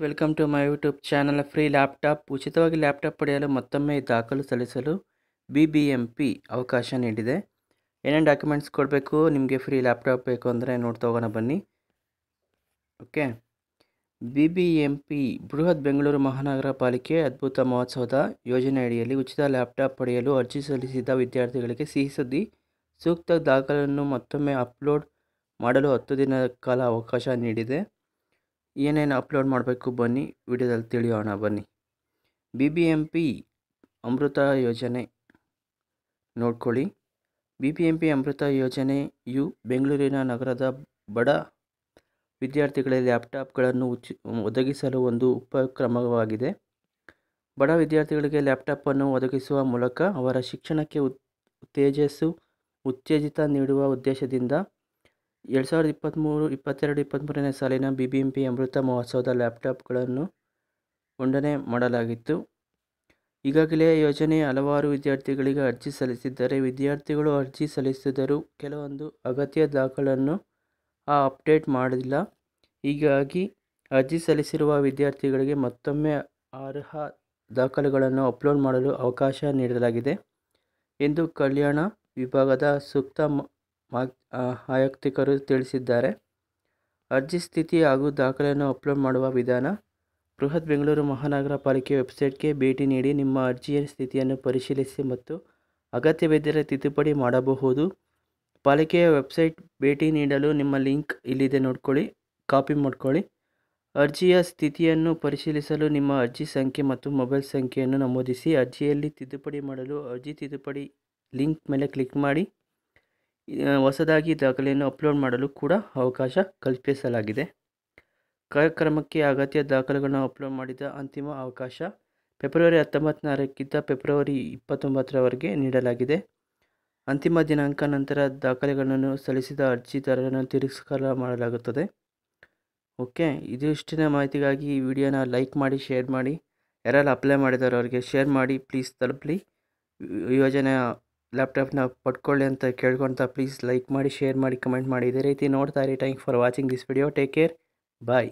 Welcome to my YouTube channel. Free laptop ಉಚಿತವಾಗಿ laptop ಪಡೆಯಲು ಮತ್ತೊಮ್ಮೆ ದಾಖಲು ಸಲ್ಲಿಸಲು BBMP ಅವಕಾಶ ನೀಡಿದೆ. ಏನೇನು ಡಾಕ್ಯುಮೆಂಟ್ಸ್ ಕೊಡಬೇಕು, ನಿಮಗೆ ಫ್ರೀ ಲ್ಯಾಪ್ಟಾಪ್ ಬೇಕು ಅಂದರೆ ನೋಡ್ತಾ ಹೋಗೋಣ ಬನ್ನಿ. ಓಕೆ, BBMP ಬೃಹತ್ ಬೆಂಗಳೂರು ಮಹಾನಗರ ಪಾಲಿಕೆ ಅದ್ಭುತ ಮಹೋತ್ಸವದ ಯೋಜನೆ ಅಡಿಯಲ್ಲಿ ಉಚಿತ ಲ್ಯಾಪ್ಟಾಪ್ ಪಡೆಯಲು ಅರ್ಜಿ ಸಲ್ಲಿಸಿದ ವಿದ್ಯಾರ್ಥಿಗಳಿಗೆ ಸಿಹಿ ಸುದ್ದಿ. ಸೂಕ್ತ ದಾಖಲೆಯನ್ನು ಮತ್ತೊಮ್ಮೆ ಅಪ್ಲೋಡ್ ಮಾಡಲು 10 ದಿನಗಳ ಕಾಲ ಅವಕಾಶ ನೀಡಿದೆ. ಏನೇನು ಅಪ್ಲೋಡ್ ಮಾಡಬೇಕು ಬನ್ನಿ ವಿಡಿಯೋದಲ್ಲಿ ತಿಳಿಯೋಣ ಬನ್ನಿ. BBMP ಅಮೃತ ಯೋಜನೆ ನೋಡ್ಕೊಳ್ಳಿ. BBMP ಅಮೃತ ಯೋಜನೆಯು ಬೆಂಗಳೂರಿನ ನಗರದ ಬಡ ವಿದ್ಯಾರ್ಥಿಗಳಿಗೆ ಲ್ಯಾಪ್ಟಾಪ್ಗಳನ್ನು ಒದಗಿಸಲು ಒಂದು ಉಪಕ್ರಮವಾಗಿದೆ. ಬಡ ವಿದ್ಯಾರ್ಥಿಗಳಿಗೆ ಲ್ಯಾಪ್ಟಾಪನ್ನು ಒದಗಿಸುವ ಮೂಲಕ ಅವರ ಶಿಕ್ಷಣಕ್ಕೆ ಉತ್ತೇಜಿತ ನೀಡುವ ಉದ್ದೇಶದಿಂದ 2023-22 ಸಾಲಿನ BBMP ಅಮೃತ ಮಹೋತ್ಸವದ ಲ್ಯಾಪ್ಟಾಪ್ಗಳನ್ನು ಮಂಡನೆ ಮಾಡಲಾಗಿತ್ತು. ಈಗಾಗಲೇ ಯೋಜನೆಯ ಹಲವಾರು ವಿದ್ಯಾರ್ಥಿಗಳಿಗೆ ಅರ್ಜಿ ಸಲ್ಲಿಸಿದ್ದಾರೆ. ವಿದ್ಯಾರ್ಥಿಗಳು ಅರ್ಜಿ ಸಲ್ಲಿಸಿದರೂ ಕೆಲವೊಂದು ಅಗತ್ಯ ದಾಖಲೆಗಳನ್ನು ಅಪ್ಡೇಟ್ ಮಾಡಿಲ್ಲ. ಹೀಗಾಗಿ ಅರ್ಜಿ ಸಲ್ಲಿಸಿರುವ ವಿದ್ಯಾರ್ಥಿಗಳಿಗೆ ಮತ್ತೊಮ್ಮೆ ಅರ್ಹ ದಾಖಲೆಗಳನ್ನು ಅಪ್ಲೋಡ್ ಮಾಡಲು ಅವಕಾಶ ನೀಡಲಾಗಿದೆ ಎಂದು ಕಲ್ಯಾಣ ವಿಭಾಗದ ಸೂಕ್ತ ಆಯುಕ್ತರು ತಿಳಿಸಿದ್ದಾರೆ. ಅರ್ಜಿ ಸ್ಥಿತಿ ಹಾಗೂ ದಾಖಲೆಯನ್ನು ಅಪ್ಲೋಡ್ ಮಾಡುವ ವಿಧಾನ. ಬೃಹತ್ ಬೆಂಗಳೂರು ಮಹಾನಗರ ಪಾಲಿಕೆ ವೆಬ್ಸೈಟ್ಗೆ ಭೇಟಿ ನೀಡಿ ನಿಮ್ಮ ಅರ್ಜಿಯ ಸ್ಥಿತಿಯನ್ನು ಪರಿಶೀಲಿಸಿ ಮತ್ತು ಅಗತ್ಯವಿದ್ದರೆ ತಿದ್ದುಪಡಿ ಮಾಡಬಹುದು. ಪಾಲಿಕೆಯ ವೆಬ್ಸೈಟ್ ಭೇಟಿ ನೀಡಲು ನಿಮ್ಮ ಲಿಂಕ್ ಇಲ್ಲಿದೆ, ನೋಡ್ಕೊಳ್ಳಿ, ಕಾಪಿ ಮಾಡ್ಕೊಳ್ಳಿ. ಅರ್ಜಿಯ ಸ್ಥಿತಿಯನ್ನು ಪರಿಶೀಲಿಸಲು ನಿಮ್ಮ ಅರ್ಜಿ ಸಂಖ್ಯೆ ಮತ್ತು ಮೊಬೈಲ್ ಸಂಖ್ಯೆಯನ್ನು ನಮೂದಿಸಿ. ಅರ್ಜಿಯಲ್ಲಿ ತಿದ್ದುಪಡಿ ಮಾಡಲು ಅರ್ಜಿ ತಿದ್ದುಪಡಿ ಲಿಂಕ್ ಮೇಲೆ ಕ್ಲಿಕ್ ಮಾಡಿ. ಹೊಸದಾಗಿ ದಾಖಲೆಯನ್ನು ಅಪ್ಲೋಡ್ ಮಾಡಲು ಕೂಡ ಅವಕಾಶ ಕಲ್ಪಿಸಲಾಗಿದೆ. ಕಾರ್ಯಕ್ರಮಕ್ಕೆ ಅಗತ್ಯ ದಾಖಲೆಗಳನ್ನು ಅಪ್ಲೋಡ್ ಮಾಡಿದ ಅಂತಿಮ ಅವಕಾಶ ಫೆಬ್ರವರಿ 19 ಫೆಬ್ರವರಿ 29 ನೀಡಲಾಗಿದೆ. ಅಂತಿಮ ದಿನಾಂಕ ನಂತರ ದಾಖಲೆಗಳನ್ನು ಸಲ್ಲಿಸಿದ ಅರ್ಜಿದಾರರನ್ನು ತಿರಸ್ಕಾರ ಮಾಡಲಾಗುತ್ತದೆ. ಓಕೆ, ಇದು ಇಷ್ಟಿನ ಮಾಹಿತಿಗಾಗಿ ಈ ವಿಡಿಯೋನ ಲೈಕ್ ಮಾಡಿ, ಶೇರ್ ಮಾಡಿ. ಯಾರೆಲ್ಲ ಅಪ್ಲೈ ಮಾಡಿದಾರೋ ಅವರಿಗೆ ಶೇರ್ ಮಾಡಿ, ಪ್ಲೀಸ್ ತಲುಪಲಿ. ಯೋಜನೆ ಲ್ಯಾಪ್ಟಾಪ್ನ ಪಡ್ಕೊಳ್ಳಿ ಅಂತ ಕೇಳ್ಕೊಳ್ತಾ ಪ್ಲೀಸ್ ಲೈಕ್ ಮಾಡಿ, ಶೇರ್ ಮಾಡಿ, ಕಮೆಂಟ್ ಮಾಡಿ. ಇದೇ ರೀತಿ ನೋಡ್ತಾ ಇರಿ. Thank for watching this video. Take care, bye.